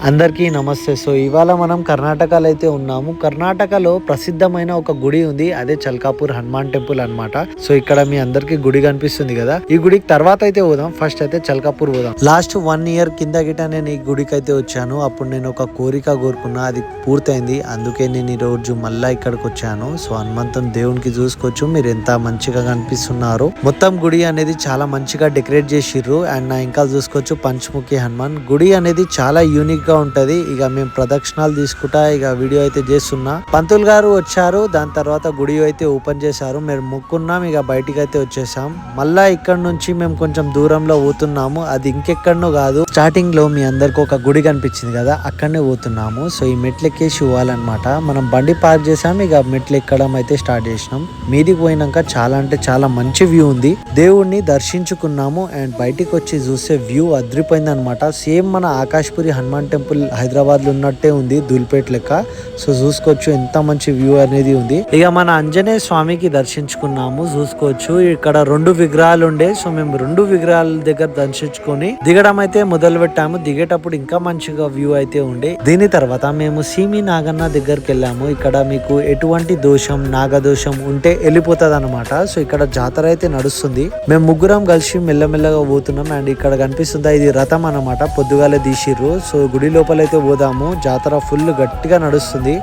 అందరికీ నమస్తే. సో ఇవాళ మనం కర్ణాటకలో అయితే ఉన్నాము. కర్ణాటకలో ప్రసిద్ధమైన ఒక గుడి ఉంది, అదే చల్కాపూర్ హనుమాన్ టెంపుల్ అన్నమాట. సో ఇక్కడ మీ అందరికి గుడి కనిపిస్తుంది కదా, ఈ గుడికి తర్వాత అయితే పోదాం. ఫస్ట్ అయితే చల్కాపూర్ పోదాం. లాస్ట్ 1 year కింద గిట నేను ఈ గుడికి అయితే వచ్చాను. అప్పుడు నేను ఒక కోరిక కోరుకున్నా, అది పూర్తయింది. అందుకే నేను ఈ రోజు మళ్ళా ఇక్కడికి వచ్చాను. సో హనుమంతుని దేవునికి చూసుకోవచ్చు, మీరు ఎంత మంచిగా కనిపిస్తున్నారు. మొత్తం గుడి అనేది చాలా మంచిగా డెకరేట్ చేసిర్రు. అండ్ నా ఇంకా చూసుకోవచ్చు పంచముఖి హనుమాన్. గుడి అనేది చాలా యూనిక్ గా ఉంటది. ఇక మేము ప్రదక్షిణాలు తీసుకుంటా ఇక వీడియో అయితే చేస్తున్నా. పంతులు గారు వచ్చారు, దాని తర్వాత గుడి అయితే ఓపెన్ చేశారు. మేము మొక్కున్నాం, ఇక బయటికి అయితే వచ్చేసాం. మళ్ళా ఇక్కడ నుంచి మేము కొంచెం దూరంలో పోతున్నాము. అది ఇంకెక్కడనో కాదు, స్టార్టింగ్ లో మీ అందరికి ఒక గుడి కనిపించింది కదా, అక్కడనే పోతున్నాము. సో ఈ మెట్లెక్కేసి పోవాలన్నమాట. మనం బండి పార్క్ చేసాం, ఇక మెట్లు ఎక్కడం అయితే స్టార్ట్ చేసినాం. మీదికి పోయినాక చాలా అంటే చాలా మంచి వ్యూ ఉంది. దేవుణ్ణి దర్శించుకున్నాము అండ్ బయటికి వచ్చి చూస్తే వ్యూ అదిరిపోయింది అనమాట. సేమ్ మన ఆకాశపురి హనుమాన్ టెంపుల్ హైదరాబాద్ లో ఉన్నట్టే ఉంది, ధూల్పేట్ లెక్క. సో చూసుకోవచ్చు ఎంత మంచి వ్యూ అనేది ఉంది. ఇక మన ఆంజనేయ స్వామికి దర్శించుకున్నాము. చూసుకోవచ్చు ఇక్కడ 2 విగ్రహాలు ఉండే. సో మేము 2 విగ్రహాల దగ్గర దర్శించుకొని దిగడం అయితే మొదలు పెట్టాము. దిగేటప్పుడు ఇంకా మంచిగా వ్యూ అయితే ఉండే. దీని తర్వాత మేము సీమి నాగన్న దగ్గరికి వెళ్ళాము. ఇక్కడ మీకు ఎటువంటి దోషం, నాగదోషం ఉంటే వెళ్ళిపోతుంది అనమాట. సో ఇక్కడ జాతర అయితే నడుస్తుంది. మేము ముగ్గురం కలిసి మెల్లమెల్లగా పోతున్నాం. అండ్ ఇక్కడ కనిపిస్తుందా, ఇది రథం అనమాట, పొద్దుగాలే తీసిర్రు. సో గుడి లోపల అయితే పోదాము. జాతర ఫుల్ గట్టిగా నడుస్తుంది.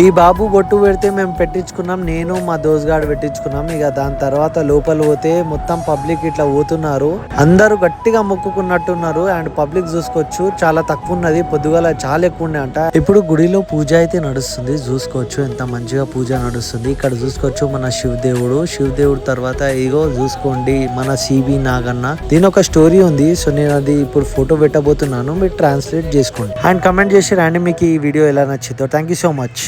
ఈ బాబు బొట్టు పెడితే మేము పెట్టించుకున్నాం, నేను మా దోస్గాడు పెట్టించుకున్నాం. ఇక దాని తర్వాత లోపల పోతే మొత్తం పబ్లిక్ ఇట్లా పోతున్నారు. అందరూ గట్టిగా మొక్కుకున్నట్టున్నారు. అండ్ పబ్లిక్ చూసుకోవచ్చు చాలా తక్కువ ఉన్నది, పొద్దుగాల చాలా ఎక్కువ ఉండే అంట. ఇప్పుడు గుడిలో పూజ అయితే నడుస్తుంది. చూసుకోవచ్చు ఎంత మంచిగా పూజ నడుస్తుంది. ఇక్కడ చూసుకోవచ్చు మన శివదేవుడు తర్వాత ఇగో చూసుకోండి మన సిబి నాగన్న. దీని ఒక స్టోరీ ఉంది. సో నేను అది ఇప్పుడు ఫోటో పెట్టబోతున్నాను, మీరు ట్రాన్స్లేట్ చేసుకోండి అండ్ కమెంట్ చేసి రండి మీకు ఈ వీడియో ఎలా నచ్చిందో. Thank you so much.